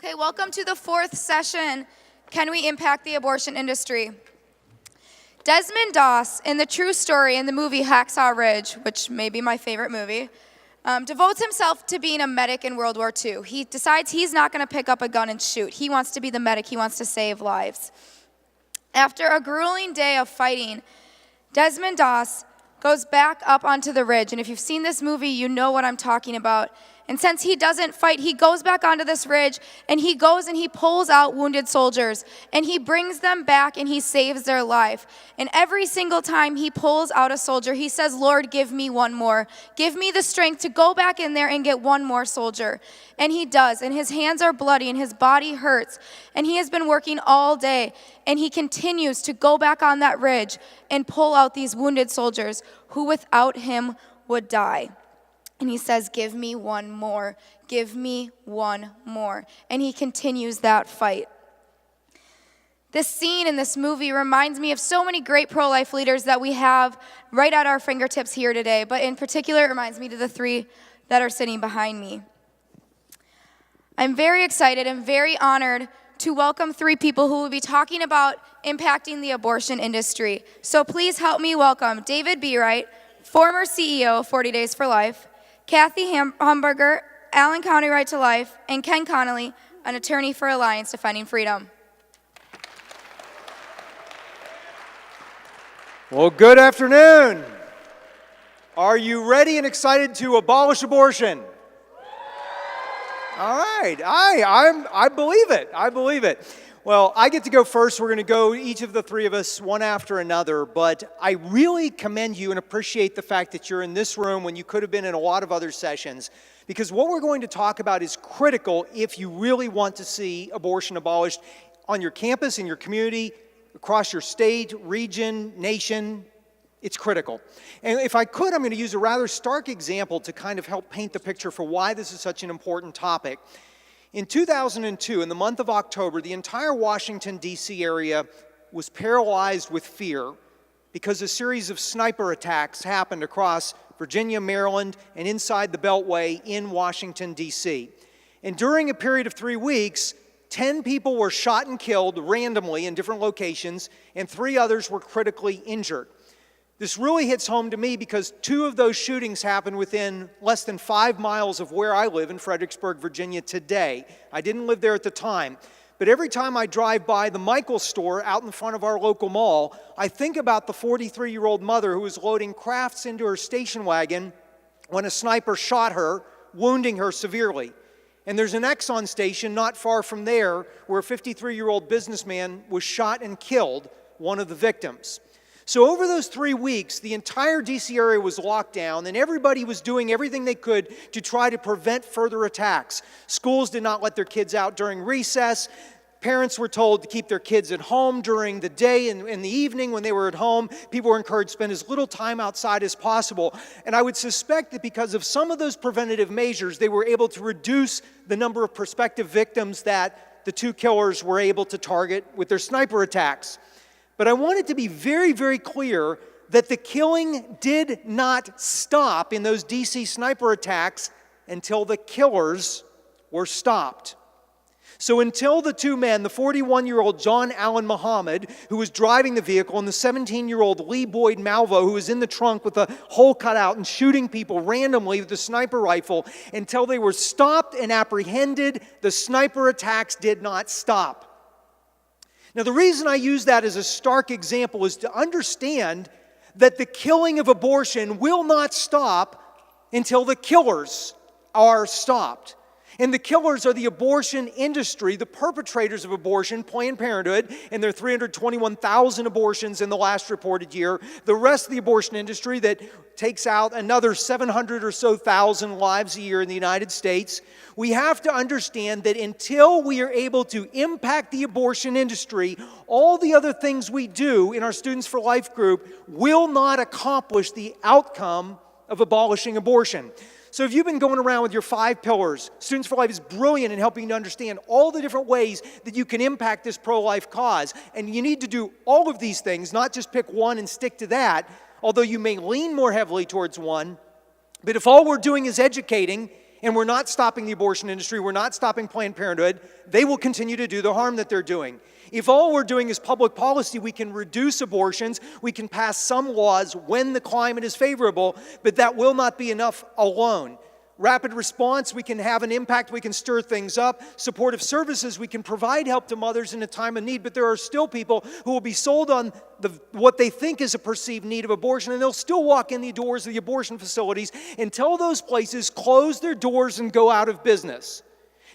Okay, welcome to the fourth session, Can We Impact the Abortion Industry? Desmond Doss, in the true story in the movie Hacksaw Ridge, which may be my favorite movie, devotes himself to being a medic in World War II. He decides he's not going to pick up a gun and shoot. He wants to be the medic. He wants to save lives. After a grueling day of fighting, Desmond Doss goes back up onto the ridge. And if you've seen this movie, you know what I'm talking about. And since he doesn't fight, he goes back onto this ridge, and he goes and he pulls out wounded soldiers, and he brings them back, and he saves their life. And every single time he pulls out a soldier, he says, Lord, give me one more. Give me the strength to go back in there and get one more soldier. And he does, and his hands are bloody, and his body hurts, and he has been working all day, and he continues to go back on that ridge and pull out these wounded soldiers who without him would die. And he says, give me one more. Give me one more. And he continues that fight. This scene in this movie reminds me of so many great pro-life leaders that we have right at our fingertips here today. But in particular, it reminds me of the three that are sitting behind me. I'm very excited and very honored to welcome three people who will be talking about impacting the abortion industry. So please help me welcome David Beawright, former CEO of 40 Days for Life, Kathy Humberger, Allen County Right to Life, and Ken Connolly, an attorney for Alliance Defending Freedom. Well, good afternoon. Are you ready and excited to abolish abortion? All right, I believe it. I believe it. Well, I get to go first. We're going to go, each of the three of us, one after another. But I really commend you and appreciate the fact that you're in this room when you could have been in a lot of other sessions. Because what we're going to talk about is critical if you really want to see abortion abolished on your campus, in your community, across your state, region, nation. It's critical. And if I could, I'm going to use a rather stark example to kind of help paint the picture for why this is such an important topic. In 2002, in the month of October, the entire Washington, D.C. area was paralyzed with fear because a series of sniper attacks happened across Virginia, Maryland, and inside the Beltway in Washington, D.C. And during a period of 3 weeks, 10 people were shot and killed randomly in different locations, and 3 others were critically injured. This really hits home to me because 2 of those shootings happened within less than 5 miles of where I live in Fredericksburg, Virginia today. I didn't live there at the time. But every time I drive by the Michaels store out in front of our local mall, I think about the 43-year-old mother who was loading crafts into her station wagon when a sniper shot her, wounding her severely. And there's an Exxon station not far from there where a 53-year-old businessman was shot and killed, one of the victims. So over those 3 weeks, the entire D.C. area was locked down, and everybody was doing everything they could to try to prevent further attacks. Schools did not let their kids out during recess. Parents were told to keep their kids at home during the day and in the evening when they were at home. People were encouraged to spend as little time outside as possible. And I would suspect that because of some of those preventative measures, they were able to reduce the number of prospective victims that the 2 killers were able to target with their sniper attacks. But I want it to be very, very clear that the killing did not stop in those D.C. sniper attacks until the killers were stopped. So until the 2 men, the 41-year-old John Allen Muhammad, who was driving the vehicle, and the 17-year-old Lee Boyd Malvo, who was in the trunk with a hole cut out and shooting people randomly with a sniper rifle, until they were stopped and apprehended, the sniper attacks did not stop. Now, the reason I use that as a stark example is to understand that the killing of abortion will not stop until the killers are stopped. And the killers are the abortion industry, the perpetrators of abortion, Planned Parenthood, and their 321,000 abortions in the last reported year. The rest of the abortion industry that takes out another 700 or so thousand lives a year in the United States. We have to understand that until we are able to impact the abortion industry, all the other things we do in our Students for Life group will not accomplish the outcome of abolishing abortion. So if you've been going around with your 5 pillars, Students for Life is brilliant in helping you to understand all the different ways that you can impact this pro-life cause. And you need to do all of these things, not just pick one and stick to that, although you may lean more heavily towards one. But if all we're doing is educating and we're not stopping the abortion industry, we're not stopping Planned Parenthood, they will continue to do the harm that they're doing. If all we're doing is public policy, we can reduce abortions, we can pass some laws when the climate is favorable, but that will not be enough alone. Rapid response, we can have an impact, we can stir things up. Supportive services, we can provide help to mothers in a time of need, but there are still people who will be sold on what they think is a perceived need of abortion, and they'll still walk in the doors of the abortion facilities until those places close their doors and go out of business.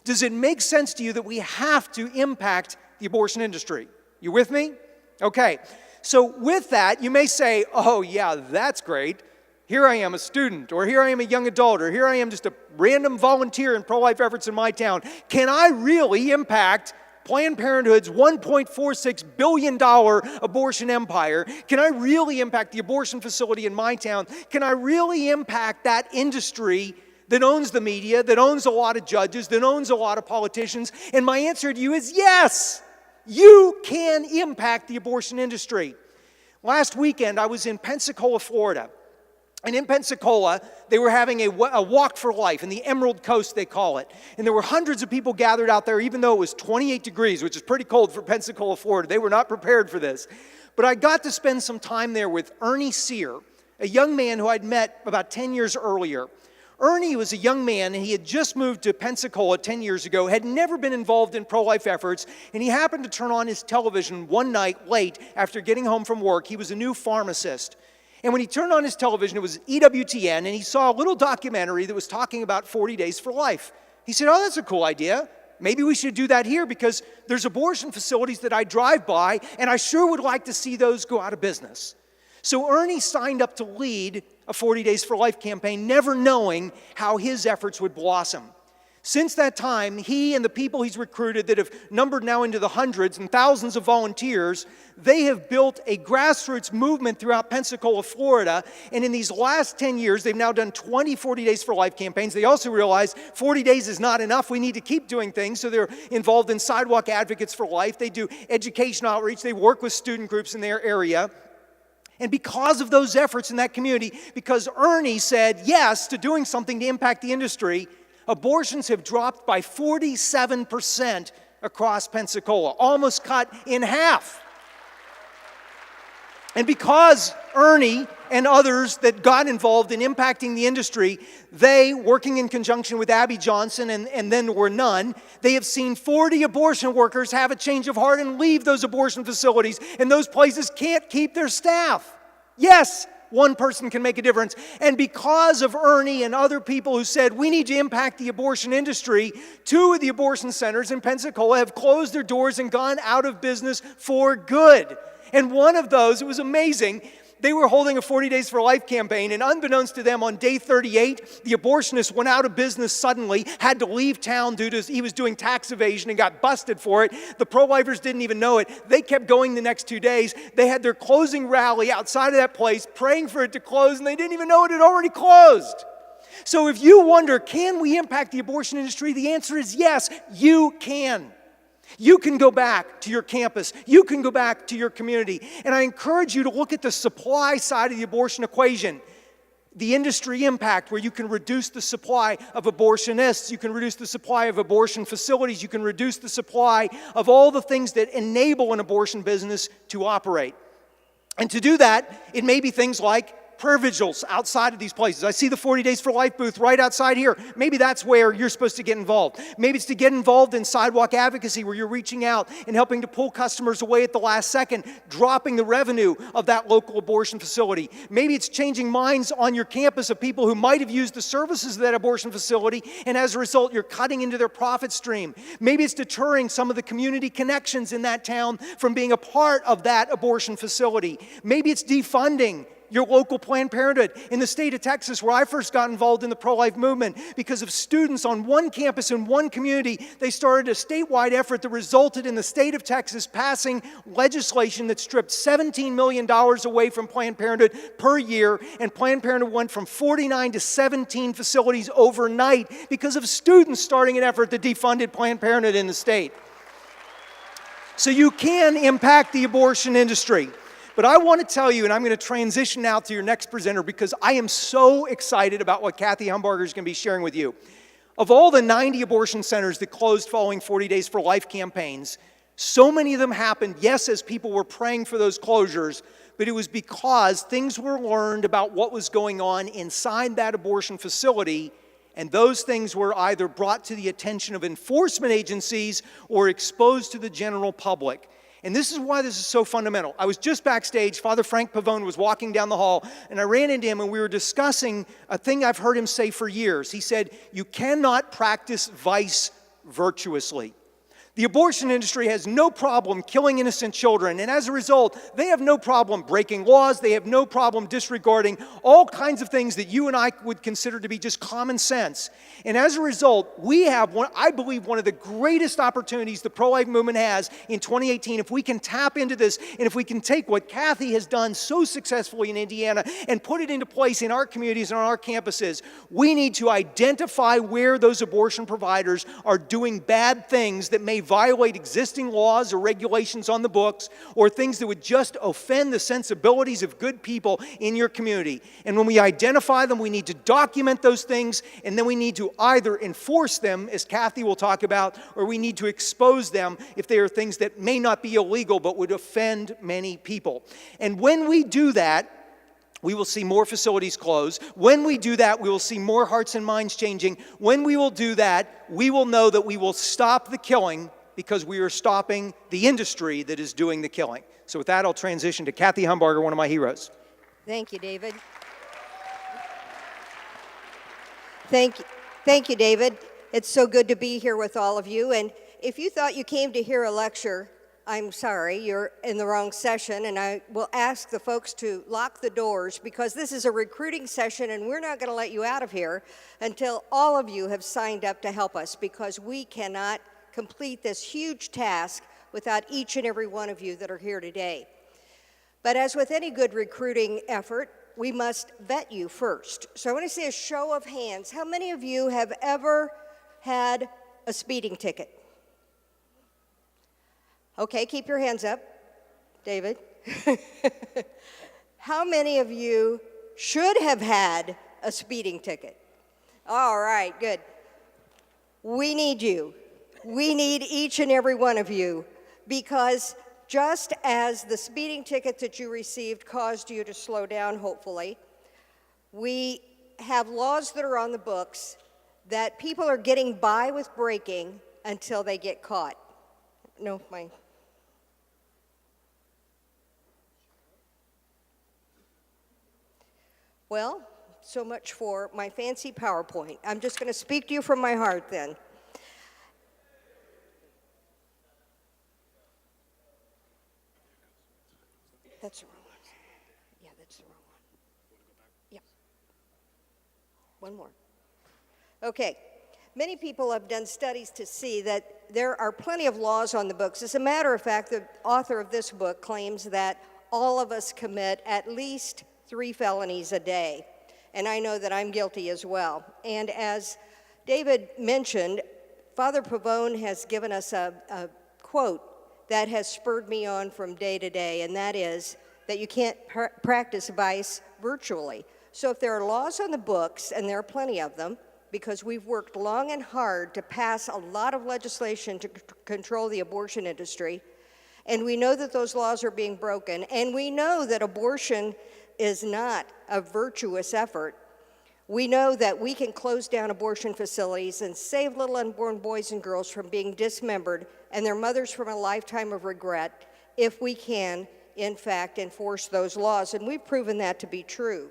Does it make sense to you that we have to impact the abortion industry? You with me? Okay. So with that, you may say, oh yeah, that's great. Here I am, a student, or here I am, a young adult, or here I am, just a random volunteer in pro-life efforts in my town. Can I really impact Planned Parenthood's $1.46 billion abortion empire? Can I really impact the abortion facility in my town? Can I really impact that industry that owns the media, that owns a lot of judges, that owns a lot of politicians? And my answer to you is yes, you can impact the abortion industry. Last weekend, I was in Pensacola, Florida. And in Pensacola, they were having a walk for life, in the Emerald Coast they call it. And there were hundreds of people gathered out there, even though it was 28 degrees, which is pretty cold for Pensacola, Florida. They were not prepared for this. But I got to spend some time there with Ernie Sear, a young man who I'd met about 10 years earlier. Ernie was a young man, and he had just moved to Pensacola 10 years ago, had never been involved in pro-life efforts, and he happened to turn on his television one night late after getting home from work. He was a new pharmacist. And when he turned on his television, it was EWTN, and he saw a little documentary that was talking about 40 Days for Life. He said, oh, that's a cool idea. Maybe we should do that here because there's abortion facilities that I drive by, and I sure would like to see those go out of business. So Ernie signed up to lead a 40 Days for Life campaign, never knowing how his efforts would blossom. Since that time, he and the people he's recruited that have numbered now into the hundreds and thousands of volunteers, they have built a grassroots movement throughout Pensacola, Florida. And in these last 10 years, they've now done 20 40 Days for Life campaigns. They also realize 40 days is not enough. We need to keep doing things. So they're involved in Sidewalk Advocates for Life. They do education outreach. They work with student groups in their area. And because of those efforts in that community, because Ernie said yes to doing something to impact the industry, abortions have dropped by 47% across Pensacola, almost cut in half. And because Ernie and others that got involved in impacting the industry, they, working in conjunction with Abby Johnson and then were none, they have seen 40 abortion workers have a change of heart and leave those abortion facilities, and those places can't keep their staff. Yes, one person can make a difference. And because of Ernie and other people who said, we need to impact the abortion industry, 2 of the abortion centers in Pensacola have closed their doors and gone out of business for good. And one of those, it was amazing, they were holding a 40 Days for Life campaign, and unbeknownst to them, on day 38, the abortionist went out of business suddenly, had to leave town due to he was doing tax evasion and got busted for it. The pro-lifers didn't even know it. They kept going the next 2 days. They had their closing rally outside of that place, praying for it to close, and they didn't even know it had already closed. So if you wonder, can we impact the abortion industry? The answer is yes, you can. You can go back to your campus. You can go back to your community. And I encourage you to look at the supply side of the abortion equation. The industry impact, where you can reduce the supply of abortionists, you can reduce the supply of abortion facilities, you can reduce the supply of all the things that enable an abortion business to operate. And to do that, it may be things like prayer vigils outside of these places. I see the 40 Days for Life booth right outside here. Maybe that's where you're supposed to get involved. Maybe it's to get involved in sidewalk advocacy, where you're reaching out and helping to pull customers away at the last second, dropping the revenue of that local abortion facility. Maybe it's changing minds on your campus of people who might have used the services of that abortion facility, and as a result, you're cutting into their profit stream. Maybe it's deterring some of the community connections in that town from being a part of that abortion facility. Maybe it's defunding your local Planned Parenthood. In the state of Texas, where I first got involved in the pro-life movement, because of students on one campus in one community, they started a statewide effort that resulted in the state of Texas passing legislation that stripped $17 million away from Planned Parenthood per year, and Planned Parenthood went from 49 to 17 facilities overnight because of students starting an effort that defunded Planned Parenthood in the state. So you can impact the abortion industry. But I want to tell you, and I'm going to transition now to your next presenter, because I am so excited about what Kathy Humbarger is going to be sharing with you. Of all the 90 abortion centers that closed following 40 Days for Life campaigns, so many of them happened, yes, as people were praying for those closures, but it was because things were learned about what was going on inside that abortion facility, and those things were either brought to the attention of enforcement agencies or exposed to the general public. And this is why this is so fundamental. I was just backstage. Father Frank Pavone was walking down the hall, and I ran into him, and we were discussing a thing I've heard him say for years. He said, "You cannot practice vice virtuously." The abortion industry has no problem killing innocent children, and as a result, they have no problem breaking laws. They have no problem disregarding all kinds of things that you and I would consider to be just common sense. And as a result, we have, I believe, one of the greatest opportunities the pro-life movement has in 2018 if we can tap into this, and if we can take what Kathy has done so successfully in Indiana and put it into place in our communities and on our campuses. We need to identify where those abortion providers are doing bad things that may violate existing laws or regulations on the books, or things that would just offend the sensibilities of good people in your community. And when we identify them, we need to document those things, and then we need to either enforce them, as Kathy will talk about, or we need to expose them if they are things that may not be illegal but would offend many people. And when we do that, we will see more facilities close. When we do that, we will see more hearts and minds changing. When we will do that, we will know that we will stop the killing because we are stopping the industry that is doing the killing. So with that, I'll transition to Kathy Humbarger, one of my heroes. Thank you, David. Thank you, David. It's so good to be here with all of you. And if you thought you came to hear a lecture, I'm sorry, you're in the wrong session, and I will ask the folks to lock the doors because this is a recruiting session and we're not going to let you out of here until all of you have signed up to help us, because we cannot complete this huge task without each and every one of you that are here today. But as with any good recruiting effort, we must vet you first. So I want to see a show of hands. How many of you have ever had a speeding ticket? Okay, keep your hands up, David. How many of you should have had a speeding ticket? All right, good. We need you. We need each and every one of you, because just as the speeding ticket that you received caused you to slow down, hopefully, we have laws that are on the books that people are getting by with breaking until they get caught. No, my... Well, so much for my fancy PowerPoint. I'm just going to speak to you from my heart then. That's the wrong one. Yeah, that's the wrong one. Yeah. One more. Okay. Many people have done studies to see that there are plenty of laws on the books. As a matter of fact, the author of this book claims that all of us commit at least 3 felonies a day. And I know that I'm guilty as well. And as David mentioned, Father Pavone has given us a quote that has spurred me on from day to day, and that is that you can't practice vice virtually. So if there are laws on the books, and there are plenty of them, because we've worked long and hard to pass a lot of legislation to control the abortion industry, and we know that those laws are being broken, and we know that abortion is not a virtuous effort. We know that we can close down abortion facilities and save little unborn boys and girls from being dismembered and their mothers from a lifetime of regret if we can, in fact, enforce those laws. And we've proven that to be true.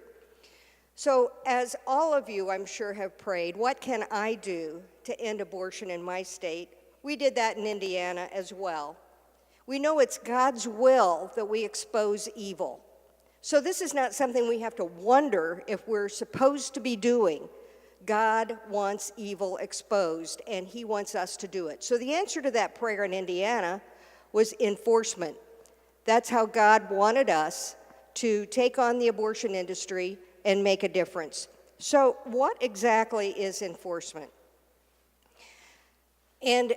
So as all of you, I'm sure, have prayed, what can I do to end abortion in my state? We did that in Indiana as well. We know it's God's will that we expose evil. So this is not something we have to wonder if we're supposed to be doing. God wants evil exposed, and he wants us to do it. So the answer to that prayer in Indiana was enforcement. That's how God wanted us to take on the abortion industry and make a difference. So what exactly is enforcement? And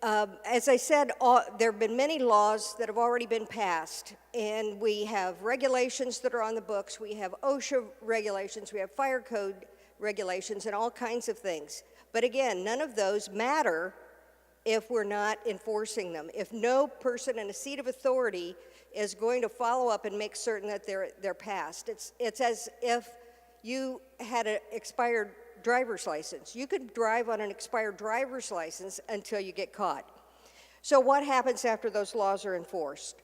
as I said, there have been many laws that have already been passed, and we have regulations that are on the books. We have OSHA regulations, we have fire code regulations, and all kinds of things. But again, none of those matter if we're not enforcing them. If no person in a seat of authority is going to follow up and make certain that they're passed. It's as if you had an expired driver's license. You could drive on an expired driver's license until you get caught. So what happens after those laws are enforced?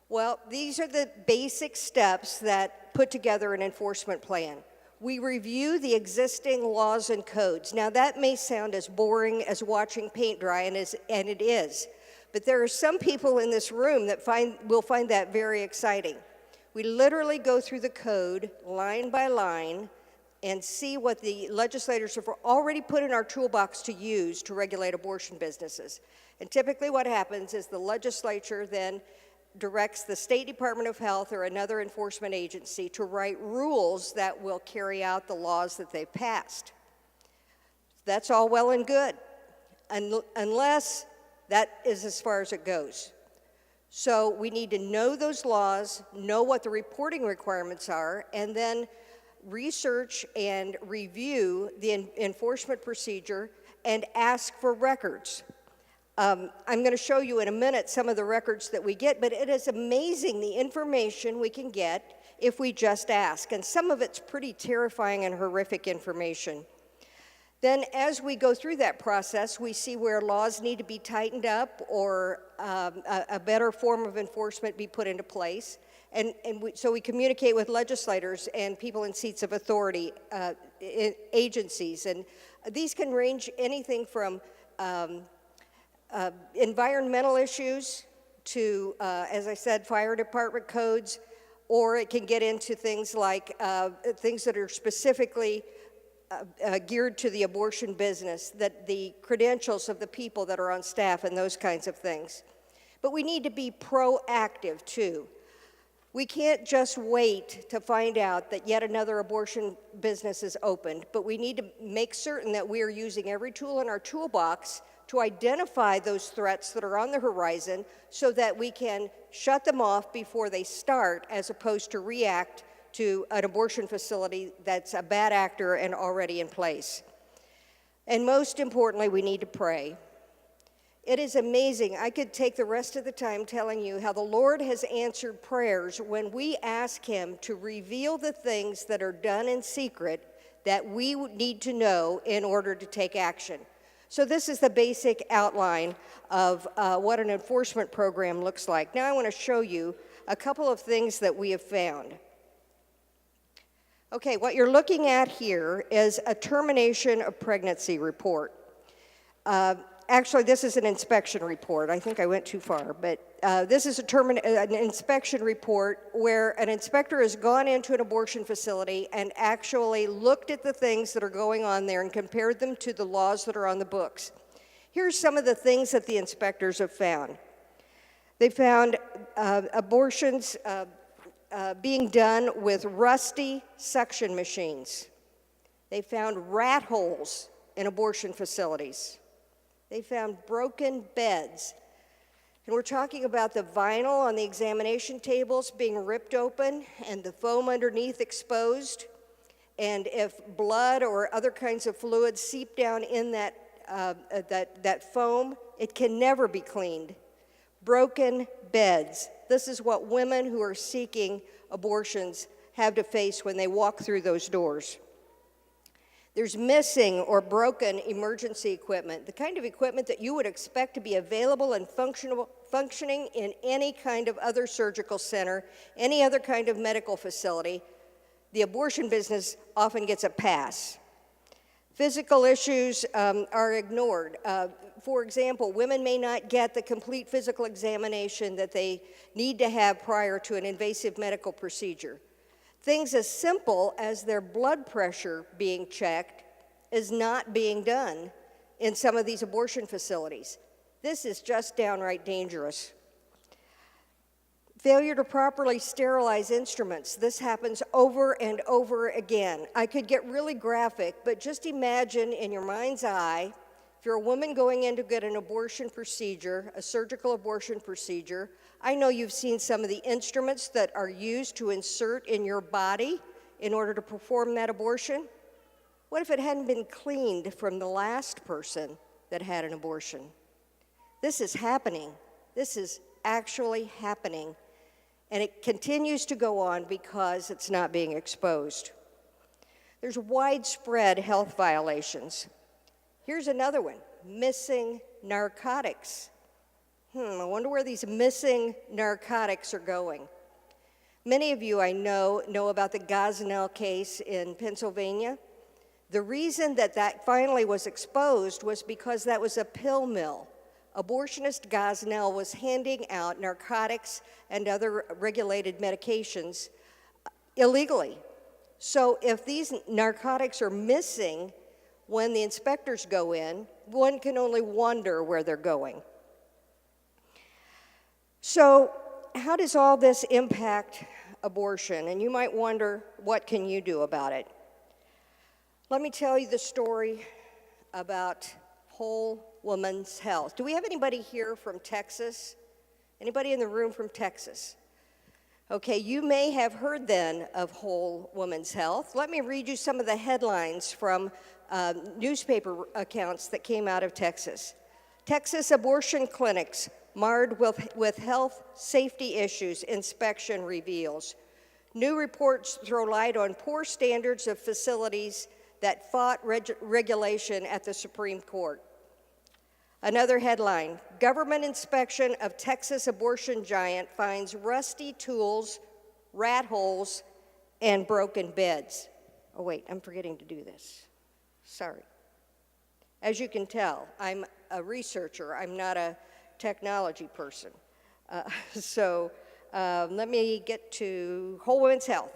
Well, these are the basic steps that put together an enforcement plan. We review the existing laws and codes. Now that may sound as boring as watching paint dry, and it is. But there are some people in this room that will find that very exciting. We literally go through the code line by line and see what the legislators have already put in our toolbox to use to regulate abortion businesses. And typically what happens is the legislature then directs the State Department of Health or another enforcement agency to write rules that will carry out the laws that they've passed. That's all well and good, unless that is as far as it goes. So we need to know those laws, know what the reporting requirements are, and then research and review the enforcement procedure and ask for records. I'm going to show you in a minute some of the records that we get, but it is amazing the information we can get if we just ask, and some of it's pretty terrifying and horrific information. Then as we go through that process, we see where laws need to be tightened up or a better form of enforcement be put into place. So we communicate with legislators and people in seats of authority, agencies, and these can range anything from environmental issues to, as I said, fire department codes, or it can get into things like things that are specifically geared to the abortion business, that the credentials of the people that are on staff and those kinds of things. But we need to be proactive too. We can't just wait to find out that yet another abortion business is opened, but we need to make certain that we are using every tool in our toolbox to identify those threats that are on the horizon so that we can shut them off before they start, as opposed to react to an abortion facility that's a bad actor and already in place. And most importantly, we need to pray. It is amazing. I could take the rest of the time telling you how the Lord has answered prayers when we ask Him to reveal the things that are done in secret that we need to know in order to take action. So this is the basic outline of what an enforcement program looks like. Now I want to show you a couple of things that we have found. Okay, what you're looking at here is a termination of pregnancy report. Actually, this is an inspection report. I think I went too far, but this is an inspection report where an inspector has gone into an abortion facility and actually looked at the things that are going on there and compared them to the laws that are on the books. Here's some of the things that the inspectors have found. They found abortions being done with rusty suction machines. They found rat holes in abortion facilities. They found broken beds. And we're talking about the vinyl on the examination tables being ripped open and the foam underneath exposed. And if blood or other kinds of fluids seep down in that foam, it can never be cleaned. Broken beds. This is what women who are seeking abortions have to face when they walk through those doors. There's missing or broken emergency equipment, the kind of equipment that you would expect to be available and functioning in any kind of other surgical center, any other kind of medical facility. The abortion business often gets a pass. Physical issues are ignored. For example, women may not get the complete physical examination that they need to have prior to an invasive medical procedure. Things as simple as their blood pressure being checked is not being done in some of these abortion facilities. This is just downright dangerous. Failure to properly sterilize instruments. This happens over and over again. I could get really graphic, but just imagine in your mind's eye, if you're a woman going in to get an abortion procedure, a surgical abortion procedure, I know you've seen some of the instruments that are used to insert in your body in order to perform that abortion. What if it hadn't been cleaned from the last person that had an abortion? This is happening. This is actually happening. And it continues to go on because it's not being exposed. There's widespread health violations. Here's another one, missing narcotics. I wonder where these missing narcotics are going. Many of you I know about the Gosnell case in Pennsylvania. The reason that finally was exposed was because that was a pill mill. Abortionist Gosnell was handing out narcotics and other regulated medications illegally. So if these narcotics are missing when the inspectors go in, one can only wonder where they're going. So how does all this impact abortion? And you might wonder, what can you do about it? Let me tell you the story about Whole Woman's Health. Do we have anybody here from Texas? Anybody in the room from Texas? Okay, you may have heard then of Whole Woman's Health. Let me read you some of the headlines from newspaper accounts that came out of Texas. Texas abortion clinics marred with health safety issues, inspection reveals. New reports throw light on poor standards of facilities that fought regulation at the Supreme Court. Another headline, government inspection of Texas abortion giant finds rusty tools, rat holes, and broken beds. Oh wait, I'm forgetting to do this. Sorry. As you can tell, I'm a researcher. I'm not a technology person. Let me get to Whole Woman's Health.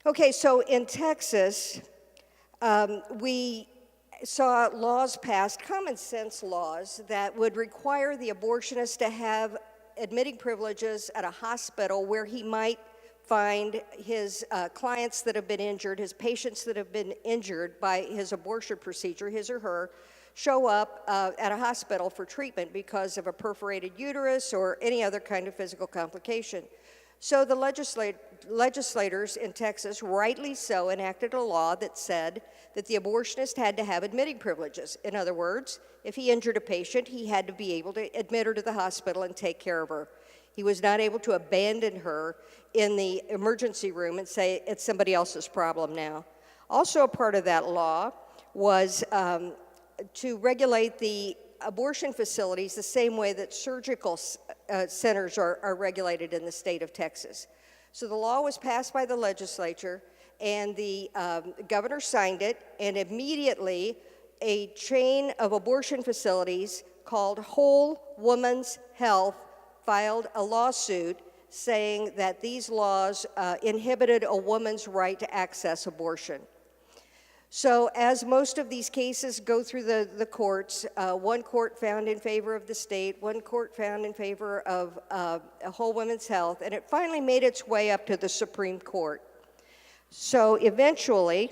Okay, so in Texas, we saw laws passed, common sense laws, that would require the abortionist to have admitting privileges at a hospital where he might find his clients that have been injured, his patients that have been injured by his abortion procedure, his or her, show up at a hospital for treatment because of a perforated uterus or any other kind of physical complication. So the legislators in Texas, rightly so, enacted a law that said that the abortionist had to have admitting privileges. In other words, if he injured a patient, he had to be able to admit her to the hospital and take care of her. He was not able to abandon her in the emergency room and say, it's somebody else's problem now. Also a part of that law was to regulate the abortion facilities the same way that surgical centers are regulated in the state of Texas. So the law was passed by the legislature, and the governor signed it, and immediately a chain of abortion facilities called Whole Woman's Health filed a lawsuit saying that these laws inhibited a woman's right to access abortion. So as most of these cases go through the courts, one court found in favor of the state, one court found in favor of Whole Woman's Health, and it finally made its way up to the Supreme Court. So eventually,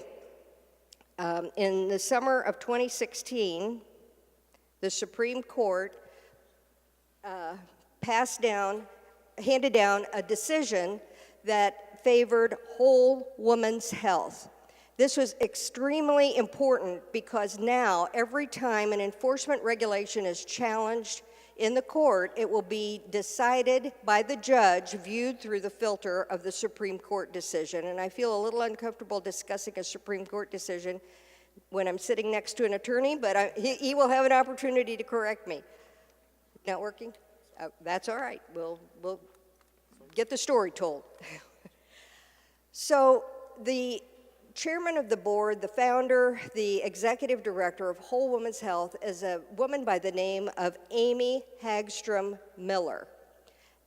in the summer of 2016, the Supreme Court handed down a decision that favored Whole Woman's Health. This was extremely important because now every time an enforcement regulation is challenged in the court, it will be decided by the judge, viewed through the filter of the Supreme Court decision. And I feel a little uncomfortable discussing a Supreme Court decision when I'm sitting next to an attorney, but he will have an opportunity to correct me. Not working? That's all right. We'll get the story told. So the chairman of the board, the founder, the executive director of Whole Woman's Health is a woman by the name of Amy Hagstrom Miller.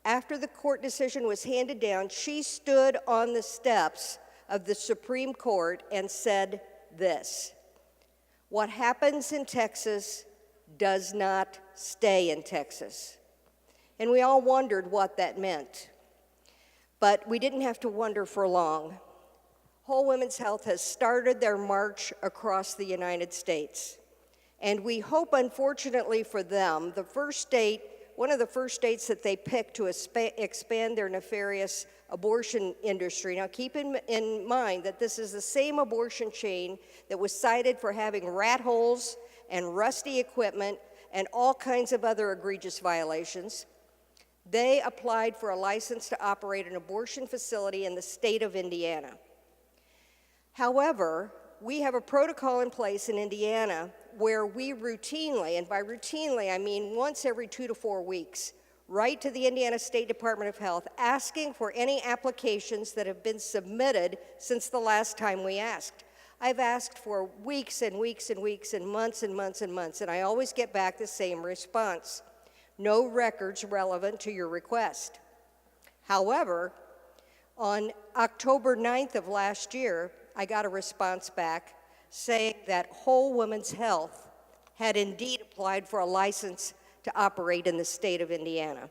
After the court decision was handed down, she stood on the steps of the Supreme Court and said this: "What happens in Texas does not stay in Texas." And we all wondered what that meant. But we didn't have to wonder for long. Whole Women's Health has started their march across the United States. And we hope, unfortunately for them, the first state one of the first states that they picked to expand their nefarious abortion industry. Now keep in mind that this is the same abortion chain that was cited for having rat holes and rusty equipment and all kinds of other egregious violations. They applied for a license to operate an abortion facility in the state of Indiana. However, we have a protocol in place in Indiana where we routinely, and by routinely I mean once every 2 to 4 weeks, write to the Indiana State Department of Health asking for any applications that have been submitted since the last time we asked. I've asked for weeks and weeks and weeks and months and months and months, and I always get back the same response: no records relevant to your request. However, on October 9th of last year, I got a response back saying that Whole Woman's Health had indeed applied for a license to operate in the state of Indiana.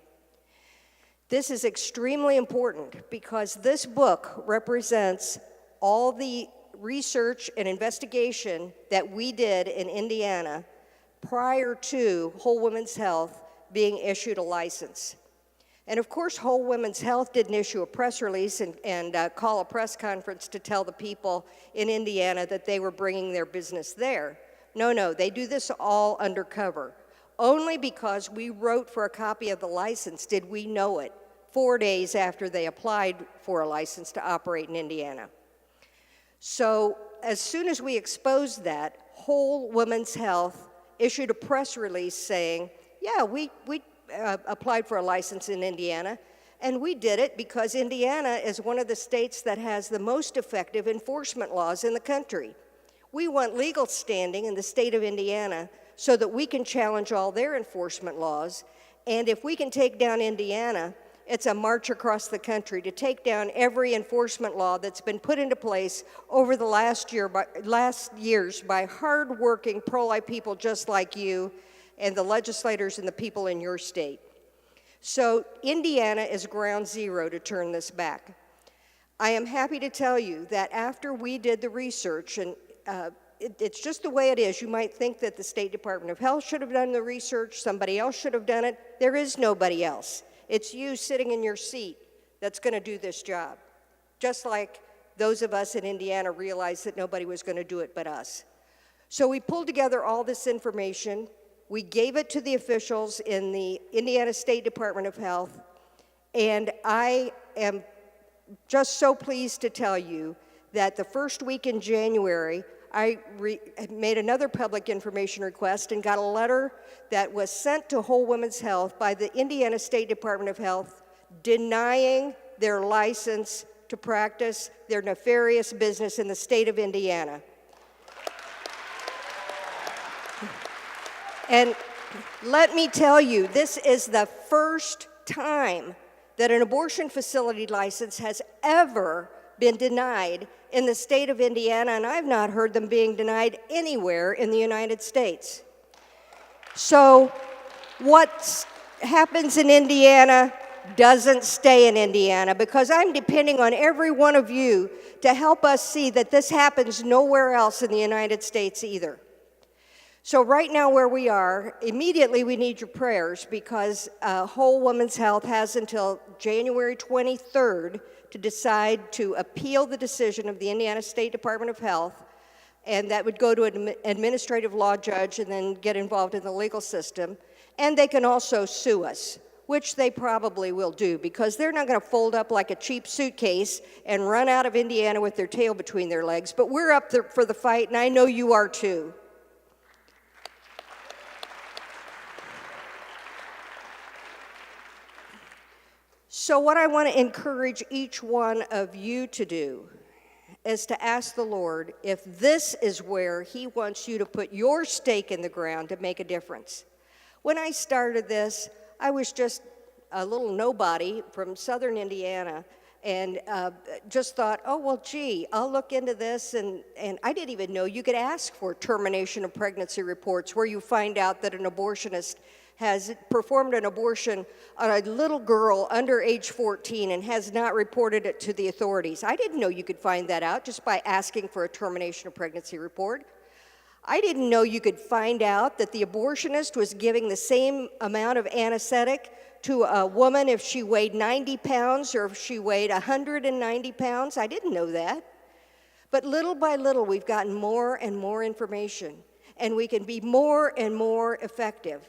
This is extremely important because this book represents all the research and investigation that we did in Indiana prior to Whole Woman's Health being issued a license. And of course, Whole Women's Health didn't issue a press release and call a press conference to tell the people in Indiana that they were bringing their business there. No, they do this all undercover. Only because we wrote for a copy of the license did we know it 4 days after they applied for a license to operate in Indiana. So as soon as we exposed that, Whole Women's Health issued a press release saying, yeah, we applied for a license in Indiana, and we did it because Indiana is one of the states that has the most effective enforcement laws in the country. We want legal standing in the state of Indiana so that we can challenge all their enforcement laws, and if we can take down Indiana, it's a march across the country to take down every enforcement law that's been put into place over the last years by hard-working pro-life people just like you and the legislators and the people in your state. So Indiana is ground zero to turn this back. I am happy to tell you that after we did the research, and it's just the way it is. You might think that the State Department of Health should have done the research, somebody else should have done it. There is nobody else. It's you sitting in your seat that's going to do this job. Just like those of us in Indiana realized that nobody was going to do it but us. So we pulled together all this information. We gave it to the officials in the Indiana State Department of Health, and I am just so pleased to tell you that the first week in January, I made another public information request and got a letter that was sent to Whole Women's Health by the Indiana State Department of Health denying their license to practice their nefarious business in the state of Indiana. And let me tell you, this is the first time that an abortion facility license has ever been denied in the state of Indiana, and I've not heard them being denied anywhere in the United States. So what happens in Indiana doesn't stay in Indiana, because I'm depending on every one of you to help us see that this happens nowhere else in the United States either. So right now where we are, immediately we need your prayers, because Whole Women's Health has until January 23rd to decide to appeal the decision of the Indiana State Department of Health, and that would go to an administrative law judge and then get involved in the legal system. And they can also sue us, which they probably will do, because they're not going to fold up like a cheap suitcase and run out of Indiana with their tail between their legs. But we're up there for the fight, and I know you are too. So what I want to encourage each one of you to do is to ask the Lord if this is where He wants you to put your stake in the ground to make a difference. When I started this, I was just a little nobody from southern Indiana, and just thought, oh, well, gee, I'll look into this, and I didn't even know you could ask for termination of pregnancy reports where you find out that an abortionist has performed an abortion on a little girl under age 14 and has not reported it to the authorities. I didn't know you could find that out just by asking for a termination of pregnancy report. I didn't know you could find out that the abortionist was giving the same amount of anesthetic to a woman if she weighed 90 pounds or if she weighed 190 pounds. I didn't know that. But little by little, we've gotten more and more information, and we can be more and more effective.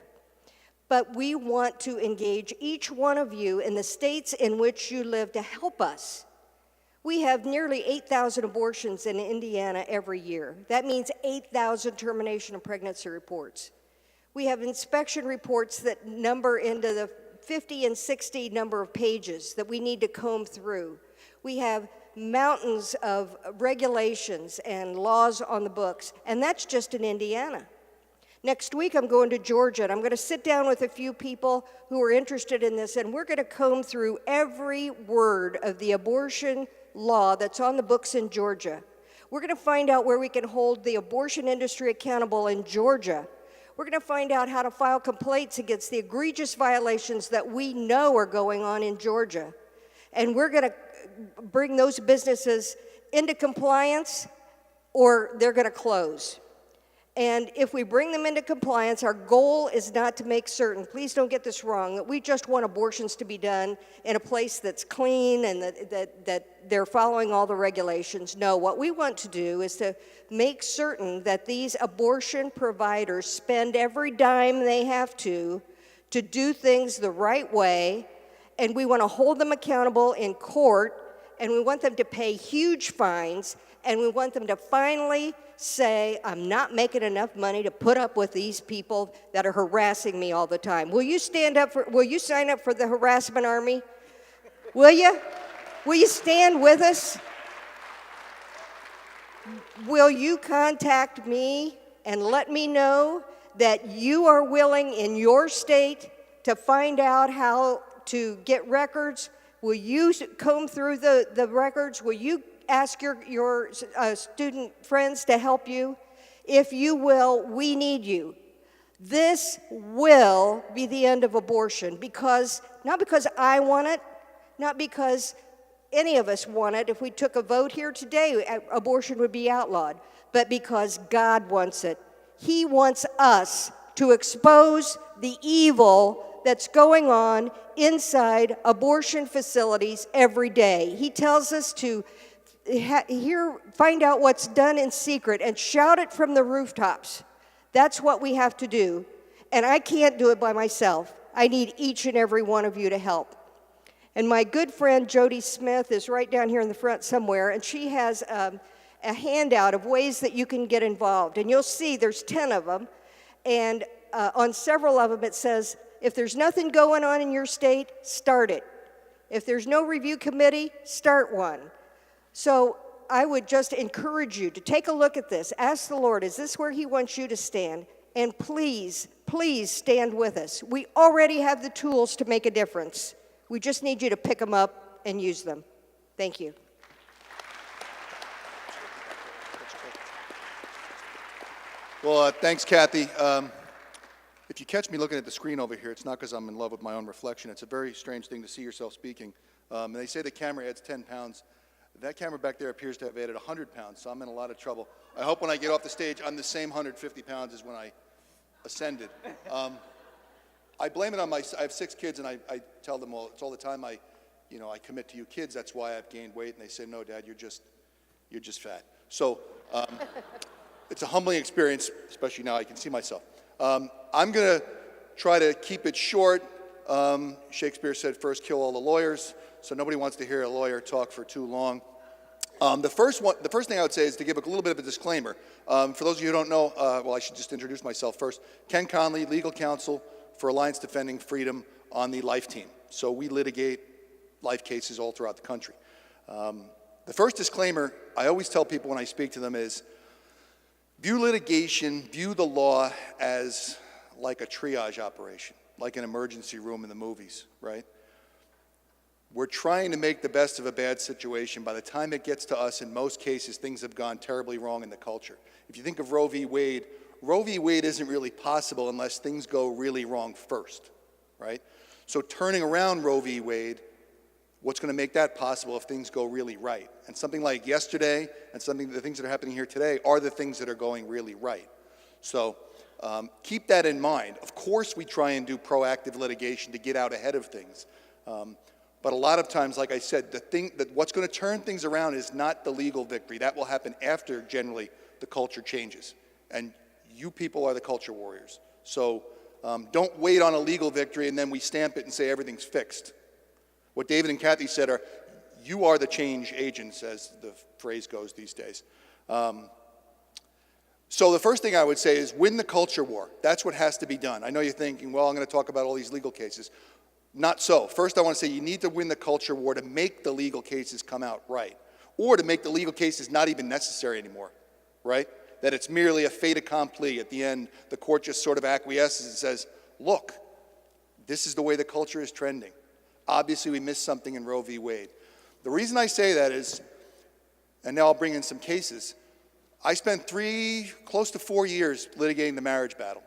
But we want to engage each one of you in the states in which you live to help us. We have nearly 8,000 abortions in Indiana every year. That means 8,000 termination of pregnancy reports. We have inspection reports that number into the 50 and 60 number of pages that we need to comb through. We have mountains of regulations and laws on the books, and that's just in Indiana. Next week, I'm going to Georgia, and I'm going to sit down with a few people who are interested in this, and we're going to comb through every word of the abortion law that's on the books in Georgia. We're going to find out where we can hold the abortion industry accountable in Georgia. We're going to find out how to file complaints against the egregious violations that we know are going on in Georgia. And we're going to bring those businesses into compliance, or they're going to close. And if we bring them into compliance, our goal is not to make certain, please don't get this wrong, that we just want abortions to be done in a place that's clean and that they're following all the regulations. No, what we want to do is to make certain that these abortion providers spend every dime they have to do things the right way, and we want to hold them accountable in court, and we want them to pay huge fines, and we want them to finally say, I'm not making enough money to put up with these people that are harassing me all the time. Will you sign up for the harassment army? Will you? Will you stand with us? Will you contact me and let me know that you are willing in your state to find out how to get records? Will you comb through the records? Will you ask your student friends to help you? If you will, we need you. This will be the end of abortion, not because I want it, not because any of us want it. If we took a vote here today, abortion would be outlawed, but because God wants it. He wants us to expose the evil that's going on inside abortion facilities every day. He tells us to find out what's done in secret and shout it from the rooftops. That's what we have to do. And I can't do it by myself. I need each and every one of you to help. And my good friend Jody Smith is right down here in the front somewhere, and she has a handout of ways that you can get involved. And you'll see there's 10 of them. And on several of them it says, if there's nothing going on in your state, start it. If there's no review committee, start one. So I would just encourage you to take a look at this. Ask the Lord, is this where He wants you to stand? And please, please stand with us. We already have the tools to make a difference. We just need you to pick them up and use them. Thank you. Well, thanks, Kathy. If you catch me looking at the screen over here, it's not because I'm in love with my own reflection. It's a very strange thing to see yourself speaking. And they say the camera adds 10 pounds. That camera back there appears to have added 100 pounds, so I'm in a lot of trouble. I hope when I get off the stage, I'm the same 150 pounds as when I ascended. I blame it on I have 6 kids, and I tell them all the time, I commit to you kids, that's why I've gained weight. And they say, no, Dad, you're just fat. So it's a humbling experience, especially now I can see myself. I'm going to try to keep it short. Shakespeare said, first kill all the lawyers, so nobody wants to hear a lawyer talk for too long. The first thing I would say is to give a little bit of a disclaimer. For those of you who don't know, I should just introduce myself first. Ken Conley, legal counsel for Alliance Defending Freedom on the Life team. So we litigate life cases all throughout the country. The first disclaimer I always tell people when I speak to them is, view litigation, view the law as like a triage operation, like an emergency room in the movies, right? We're trying to make the best of a bad situation. By the time it gets to us, in most cases, things have gone terribly wrong in the culture. If you think of Roe v. Wade isn't really possible unless things go really wrong first, right? So turning around Roe v. Wade, what's going to make that possible if things go really right? And something like yesterday and the things that are happening here today are the things that are going really right. So keep that in mind. Of course we try and do proactive litigation to get out ahead of things. But a lot of times, like I said, what's going to turn things around is not the legal victory. That will happen after, generally, the culture changes. And you people are the culture warriors. So don't wait on a legal victory and then we stamp it and say everything's fixed. What David and Kathy said are, you are the change agents, as the phrase goes these days. So the first thing I would say is win the culture war. That's what has to be done. I know you're thinking, well, I'm going to talk about all these legal cases. Not so. First, I want to say you need to win the culture war to make the legal cases come out right, or to make the legal cases not even necessary anymore, right? That it's merely a fait accompli. At the end, the court just sort of acquiesces and says, look, this is the way the culture is trending. Obviously, we missed something in Roe v. Wade. The reason I say that is, and now I'll bring in some cases, I spent close to 4 years litigating the marriage battle,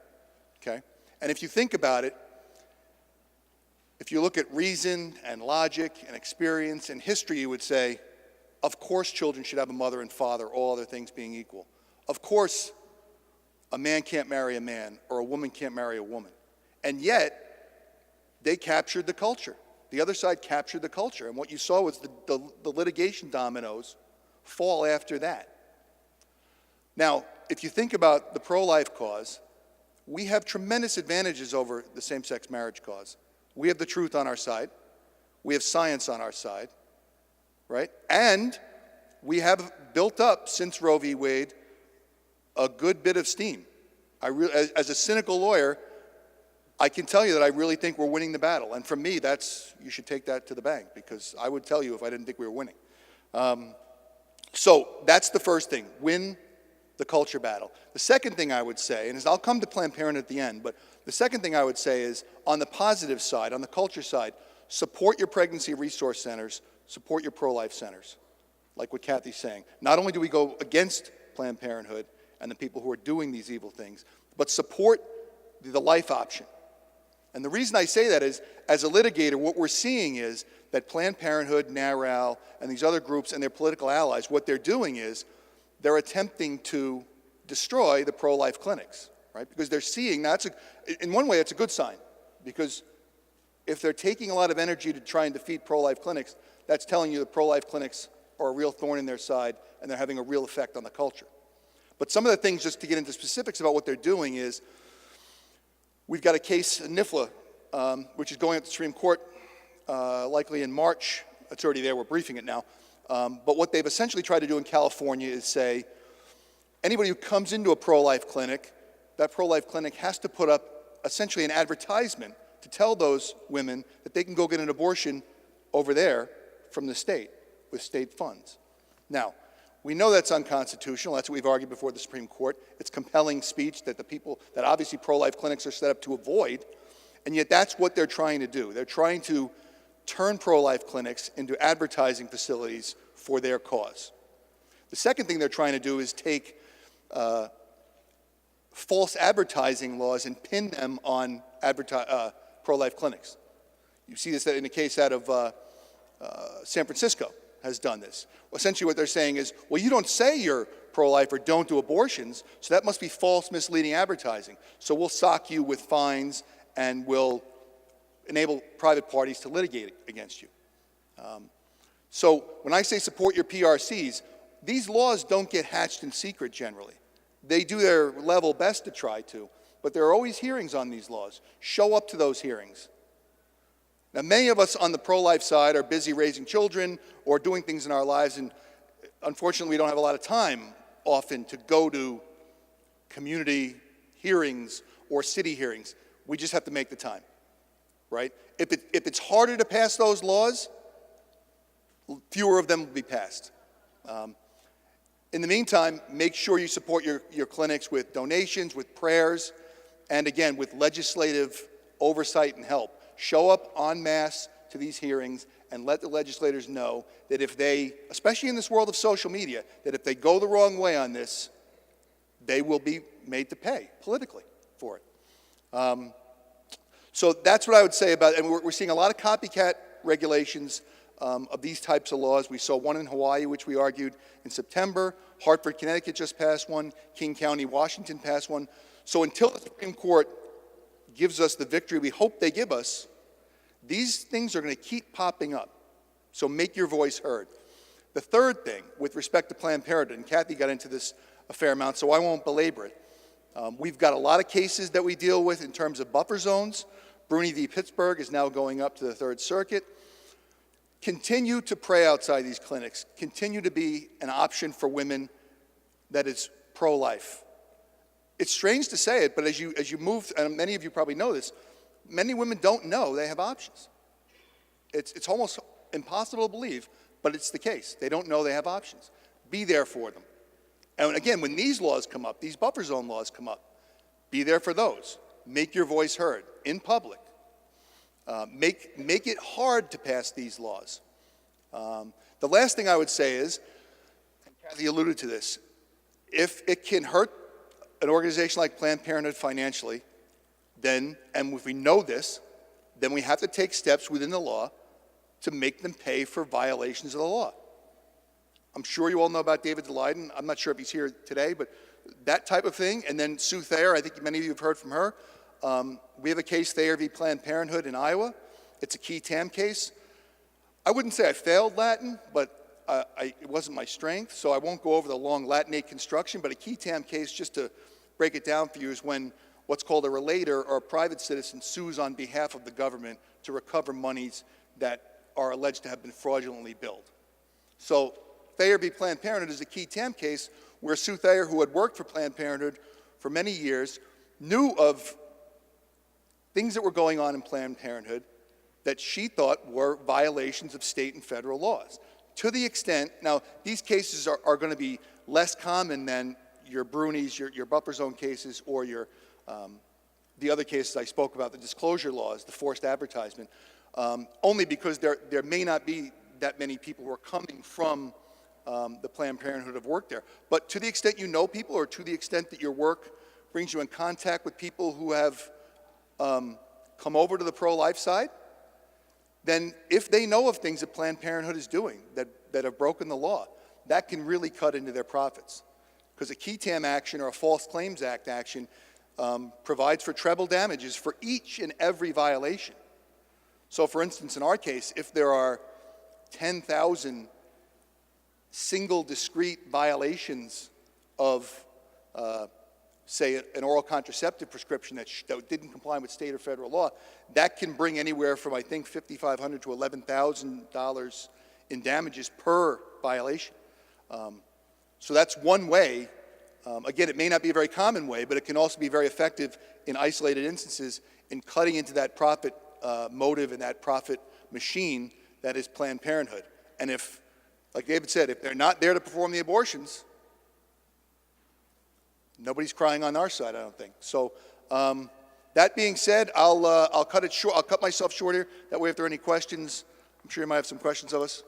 okay? And if you think about it, if you look at reason and logic and experience and history, you would say, of course children should have a mother and father, all other things being equal. Of course a man can't marry a man or a woman can't marry a woman. And yet, they captured the culture. The other side captured the culture. And what you saw was the litigation dominoes fall after that. Now, if you think about the pro-life cause, we have tremendous advantages over the same-sex marriage cause. We have the truth on our side. We have science on our side, right? And we have built up, since Roe v. Wade, a good bit of steam. As a cynical lawyer, I can tell you that I really think we're winning the battle. And for me, you should take that to the bank, because I would tell you if I didn't think we were winning. So that's the first thing, win the culture battle. The second thing I would say, and I'll come to Planned Parenthood at the end, but the second thing I would say is, on the positive side, on the culture side, support your pregnancy resource centers, support your pro-life centers, like what Kathy's saying. Not only do we go against Planned Parenthood and the people who are doing these evil things, but support the life option. And the reason I say that is, as a litigator, what we're seeing is that Planned Parenthood, NARAL, and these other groups and their political allies, what they're doing is they're attempting to destroy the pro-life clinics, right? Because they're seeing, in one way, it's a good sign, because if they're taking a lot of energy to try and defeat pro-life clinics, that's telling you the pro-life clinics are a real thorn in their side and they're having a real effect on the culture. But some of the things, just to get into specifics about what they're doing, is we've got a case in NIFLA, which is going up to the Supreme Court likely in March. It's already there, we're briefing it now. But what they've essentially tried to do in California is say, anybody who comes into a pro-life clinic, that pro-life clinic has to put up essentially an advertisement to tell those women that they can go get an abortion over there from the state with state funds. Now, we know that's unconstitutional. That's what we've argued before the Supreme Court. It's compelling speech that that obviously pro-life clinics are set up to avoid, and yet that's what they're trying to do. They're trying to turn pro-life clinics into advertising facilities for their cause. The second thing they're trying to do is take false advertising laws and pin them on pro-life clinics. You see this in a case out of San Francisco has done this. Essentially what they're saying is, well, you don't say you're pro-life or don't do abortions, so that must be false, misleading advertising. So we'll sock you with fines and we'll enable private parties to litigate against you. So when I say support your PRCs, these laws don't get hatched in secret generally. They do their level best to try to, but there are always hearings on these laws. Show up to those hearings. Now, many of us on the pro-life side are busy raising children or doing things in our lives, and unfortunately we don't have a lot of time often to go to community hearings or city hearings. We just have to make the time, right? If it's harder to pass those laws, fewer of them will be passed. In the meantime, make sure you support your clinics with donations, with prayers, and again, with legislative oversight and help. Show up en masse to these hearings and let the legislators know that if they, especially in this world of social media, that if they go the wrong way on this, they will be made to pay politically for it. So that's what I would say about it. And we're seeing a lot of copycat regulations of these types of laws. We saw one in Hawaii, which we argued in September. Hartford, Connecticut just passed one. King County, Washington passed one. So until the Supreme Court gives us the victory we hope they give us, these things are going to keep popping up. So make your voice heard. The third thing, with respect to Planned Parenthood, and Kathy got into this a fair amount, so I won't belabor it. We've got a lot of cases that we deal with in terms of buffer zones. Bruni v. Pittsburgh is now going up to the Third Circuit. Continue to pray outside these clinics. Continue to be an option for women that is pro-life. It's strange to say it, but as you move, and many of you probably know this, many women don't know they have options. It's almost impossible to believe, but it's the case. They don't know they have options. Be there for them. And again, when these laws come up, these buffer zone laws come up, be there for those. Make your voice heard in public. Make it hard to pass these laws. The last thing I would say is, and Kathy alluded to this, if it can hurt an organization like Planned Parenthood financially, then, and if we know this, then we have to take steps within the law to make them pay for violations of the law. I'm sure you all know about David DeLayden. I'm not sure if he's here today, but that type of thing. And then Sue Thayer, I think many of you have heard from her. We have a case, Thayer v. Planned Parenthood in Iowa. It's a key TAM case. I wouldn't say I failed Latin, but it wasn't my strength, so I won't go over the long Latinate construction, but a key TAM case, just to break it down for you, is when what's called a relator or a private citizen sues on behalf of the government to recover monies that are alleged to have been fraudulently billed. So Thayer v. Planned Parenthood is a key TAM case where Sue Thayer, who had worked for Planned Parenthood for many years, knew of things that were going on in Planned Parenthood that she thought were violations of state and federal laws. To the extent, now these cases are going to be less common than your Brunis, your buffer zone cases, or your the other cases I spoke about, the disclosure laws, the forced advertisement, only because there may not be that many people who are coming from the Planned Parenthood have worked there. But to the extent you know people, or to the extent that your work brings you in contact with people who have come over to the pro-life side, then if they know of things that Planned Parenthood is doing that have broken the law, that can really cut into their profits. Because a key TAM action or a False Claims Act action provides for treble damages for each and every violation. So for instance, in our case, if there are 10,000 single discrete violations of, say, an oral contraceptive prescription that didn't comply with state or federal law, that can bring anywhere from, I think, $5,500 to $11,000 in damages per violation. So that's one way. Again, it may not be a very common way, but it can also be very effective in isolated instances in cutting into that profit motive and that profit machine that is Planned Parenthood. And if, like David said, if they're not there to perform the abortions, nobody's crying on our side, I don't think. So that being said, I'll cut it short. I'll cut myself short here. That way, if there are any questions, I'm sure you might have some questions of us.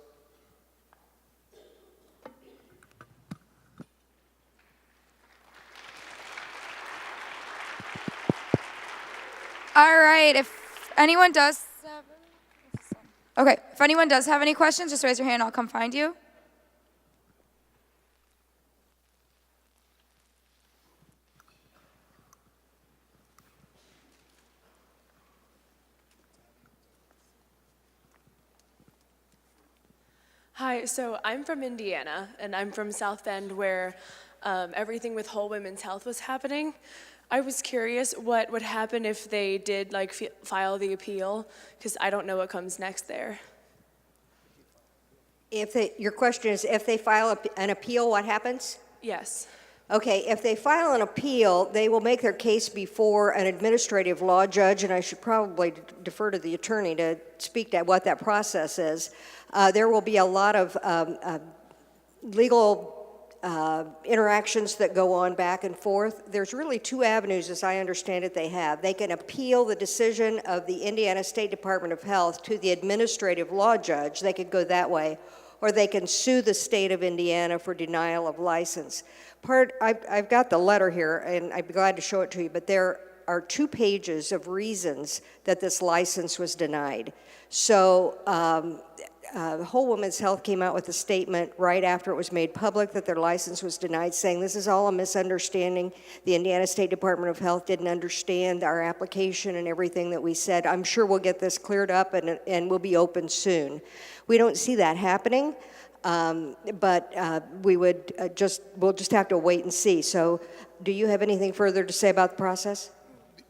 All right, if anyone does have any questions, just raise your hand, I'll come find you. Hi, so I'm from Indiana, and I'm from South Bend, where everything with Whole Women's Health was happening. I was curious what would happen if they did file the appeal, because I don't know what comes next there. Your question is, if they file an appeal, what happens? Yes. Okay, if they file an appeal, they will make their case before an administrative law judge, and I should probably defer to the attorney to speak to what that process is. There will be a lot of legal interactions that go on back and forth. There's really two avenues, as I understand it, they have. They can appeal the decision of the Indiana State Department of Health to the administrative law judge. They could go that way. Or they can sue the state of Indiana for denial of license. I've got the letter here, and I'd be glad to show it to you, but there are 2 pages of reasons that this license was denied. So Whole Woman's Health came out with a statement right after it was made public that their license was denied, saying this is all a misunderstanding. The Indiana State Department of Health didn't understand our application and everything that we said. I'm sure we'll get this cleared up and we'll be open soon. We don't see that happening, but we'll just have to wait and see. So do you have anything further to say about the process?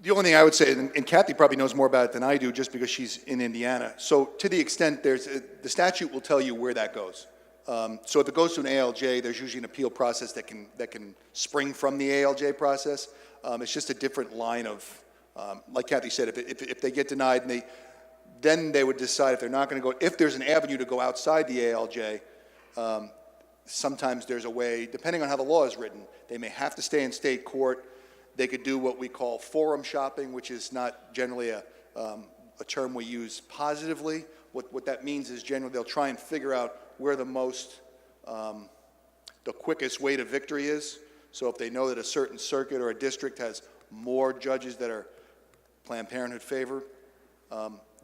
The only thing I would say, and Kathy probably knows more about it than I do just because she's in Indiana. So to the extent the statute will tell you where that goes. So if it goes to an ALJ, there's usually an appeal process that can spring from the ALJ process. It's just a different line of, like Kathy said, if they get denied, and then they would decide if they're not going to go. If there's an avenue to go outside the ALJ, sometimes there's a way, depending on how the law is written, they may have to stay in state court. They could do what we call forum shopping, which is not generally a term we use positively. What that means is generally they'll try and figure out where the quickest way to victory is. So if they know that a certain circuit or a district has more judges that are Planned Parenthood favor,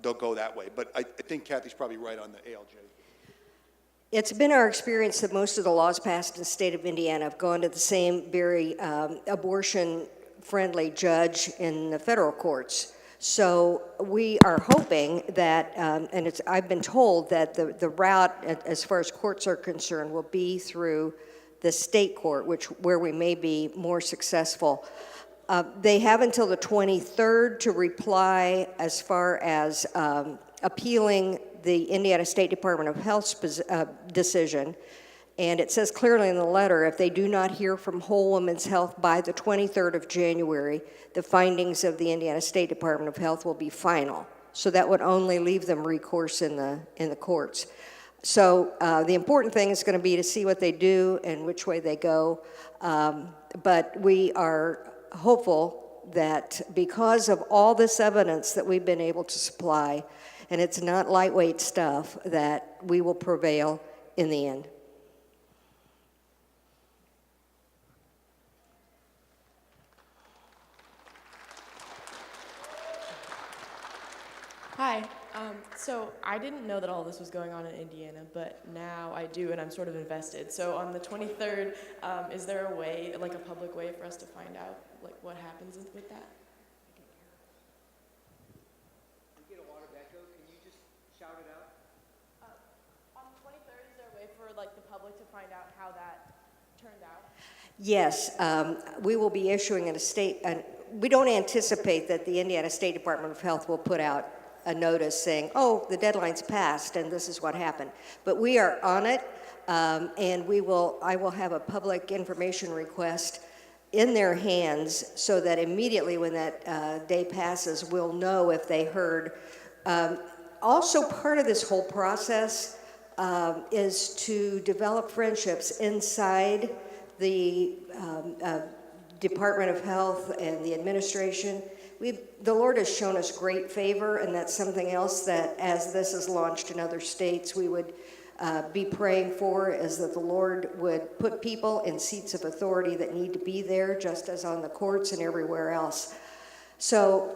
they'll go that way. But I think Kathy's probably right on the ALJ. It's been our experience that most of the laws passed in the state of Indiana have gone to the same very abortion-friendly judge in the federal courts. So we are hoping that, I've been told that the route, as far as courts are concerned, will be through the state court, where we may be more successful. They have until the 23rd to reply as far as appealing the Indiana State Department of Health's decision. And it says clearly in the letter, if they do not hear from Whole Woman's Health by the 23rd of January, the findings of the Indiana State Department of Health will be final. So that would only leave them recourse in the courts. So the important thing is going to be to see what they do and which way they go. But we are hopeful that because of all this evidence that we've been able to supply, and it's not lightweight stuff, that we will prevail in the end. Hi. So I didn't know that all this was going on in Indiana, but now I do, and I'm sort of invested. So on the 23rd, is there a way, like a public way, for us to find out like what happens with that? Get a water echo. Can you just shout it out? On the 23rd, is there a way for like the public to find out how that turned out? Yes, we will be issuing we don't anticipate that the Indiana State Department of Health will put out a notice saying, oh, the deadline's passed and this is what happened. But we are on it, and I will have a public information request in their hands so that immediately when that day passes, we'll know if they heard. Also, part of this whole process is to develop friendships inside the Department of Health and the administration. The Lord has shown us great favor, and that's something else that, as this is launched in other states, we would be praying for, is that the Lord would put people in seats of authority that need to be there, just as on the courts and everywhere else. So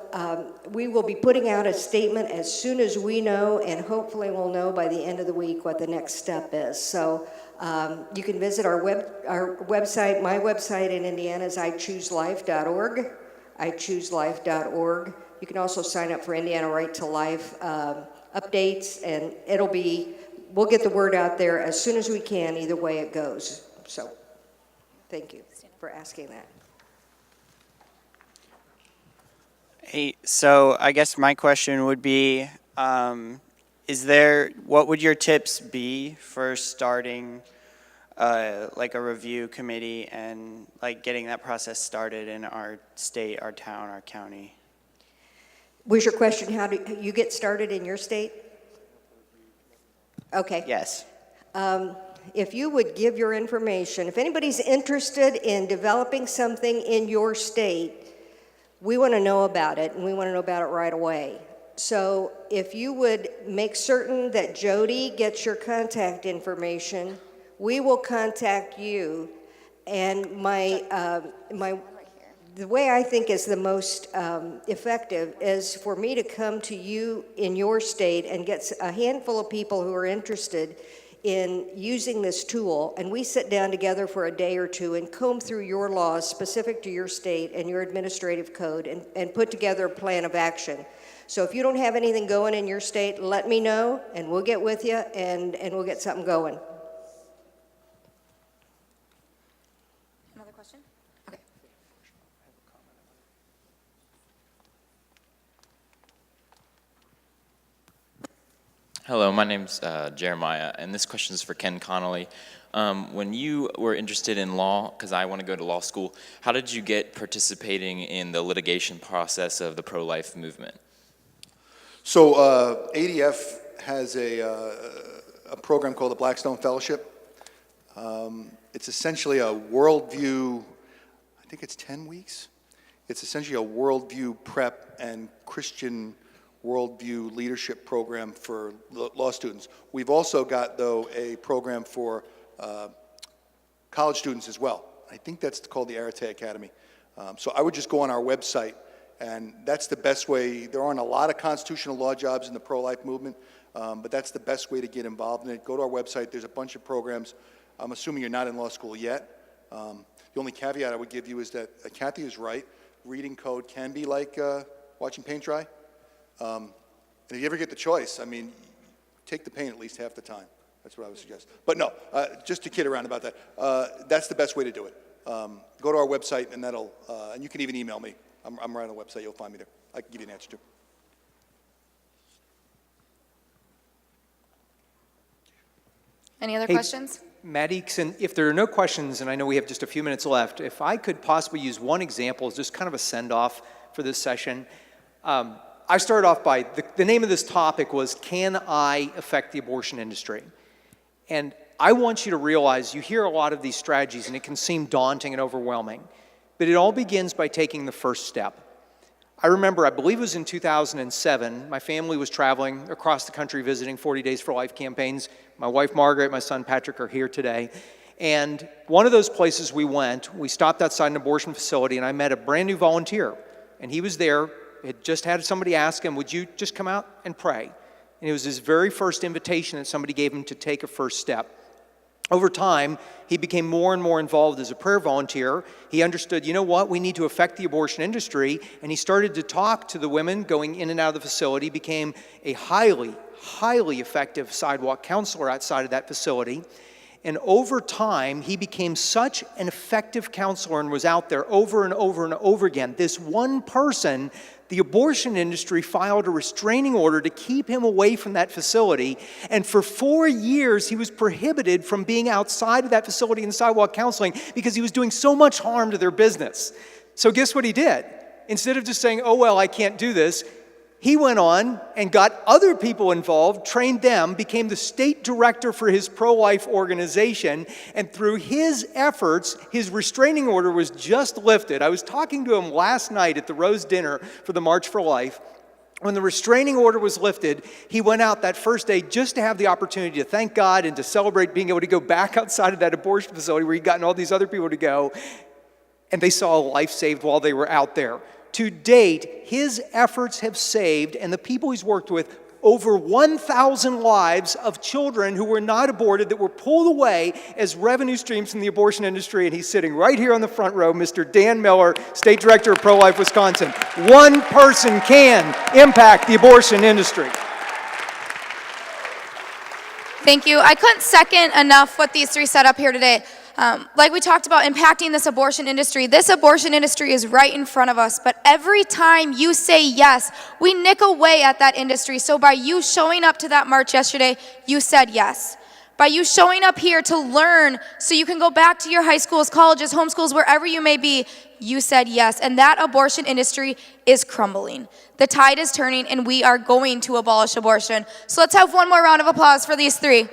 we will be putting out a statement as soon as we know, and hopefully we'll know by the end of the week what the next step is. So you can visit our website. My website in Indiana is ichooselife.org. ichooselife.org. You can also sign up for Indiana Right to Life updates, and we'll get the word out there as soon as we can, either way it goes. So thank you for asking that. Hey, so I guess my question would be, what would your tips be for starting like a review committee and like getting that process started in our state, our town, our county? Was your question, how do you get started in your state? Okay. Yes. If you would give your information, if anybody's interested in developing something in your state, we want to know about it, and we want to know about it right away. So if you would make certain that Jody gets your contact information, we will contact you, and the way I think is the most effective is for me to come to you in your state and get a handful of people who are interested in using this tool, and we sit down together for a day or two and comb through your laws specific to your state and your administrative code and put together a plan of action. So if you don't have anything going in your state, let me know, and we'll get with you, and we'll get something going. Another question? Okay. Hello, my name's Jeremiah, and this question is for Ken Connolly. When you were interested in law, because I want to go to law school, how did you get participating in the litigation process of the pro-life movement? So ADF has a program called the Blackstone Fellowship. It's essentially a worldview, I think it's 10 weeks. It's essentially a worldview prep and Christian worldview leadership program for law students. We've also got, though, a program for college students as well. I think that's called the Arete Academy. So I would just go on our website, and that's the best way. There aren't a lot of constitutional law jobs in the pro-life movement, but that's the best way to get involved in it. Go to our website. There's a bunch of programs. I'm assuming you're not in law school yet. The only caveat I would give you is that Kathy is right. Reading code can be like watching paint dry. And if you ever get the choice, I mean, take the paint at least half the time. That's what I would suggest. But no, just to kid around about that, that's the best way to do it. Go to our website, and that'll, and you can even email me. I'm right on the website. You'll find me there. I can give you an answer too. Any other questions? Maddie, if there are no questions, and I know we have just a few minutes left, if I could possibly use one example as just kind of a send-off for this session. I started off by, the name of this topic was, Can I Affect the Abortion Industry? And I want you to realize, you hear a lot of these strategies and it can seem daunting and overwhelming, but it all begins by taking the first step. I remember, I believe it was in 2007, my family was traveling across the country visiting 40 Days for Life campaigns. My wife Margaret, my son Patrick are here today. And one of those places we went, we stopped outside an abortion facility and I met a brand new volunteer. And he was there, had just had somebody ask him, would you just come out and pray? And it was his very first invitation that somebody gave him to take a first step. Over time, he became more and more involved as a prayer volunteer. He understood, you know what, we need to affect the abortion industry, and he started to talk to the women going in and out of the facility, became a highly, highly effective sidewalk counselor outside of that facility. And over time, he became such an effective counselor and was out there over and over and over again. This one person, the abortion industry filed a restraining order to keep him away from that facility. And for 4 years, he was prohibited from being outside of that facility in sidewalk counseling because he was doing so much harm to their business. So guess what he did? Instead of just saying, oh, well, I can't do this, he went on and got other people involved, trained them, became the state director for his pro-life organization, and through his efforts, his restraining order was just lifted. I was talking to him last night at the Rose Dinner for the March for Life. When the restraining order was lifted, he went out that first day just to have the opportunity to thank God and to celebrate being able to go back outside of that abortion facility where he'd gotten all these other people to go, and they saw a life saved while they were out there. To date, his efforts have saved, and the people he's worked with, over 1,000 lives of children who were not aborted that were pulled away as revenue streams from the abortion industry. And he's sitting right here on the front row, Mr. Dan Miller, State Director of Pro-Life Wisconsin. One person can impact the abortion industry. Thank you. I couldn't second enough what these three said up here today. Like we talked about impacting this abortion industry is right in front of us, but every time you say yes, we nick away at that industry. So by you showing up to that march yesterday, you said yes. By you showing up here to learn so you can go back to your high schools, colleges, homeschools, wherever you may be, you said yes. And that abortion industry is crumbling. The tide is turning and we are going to abolish abortion. So let's have one more round of applause for these three.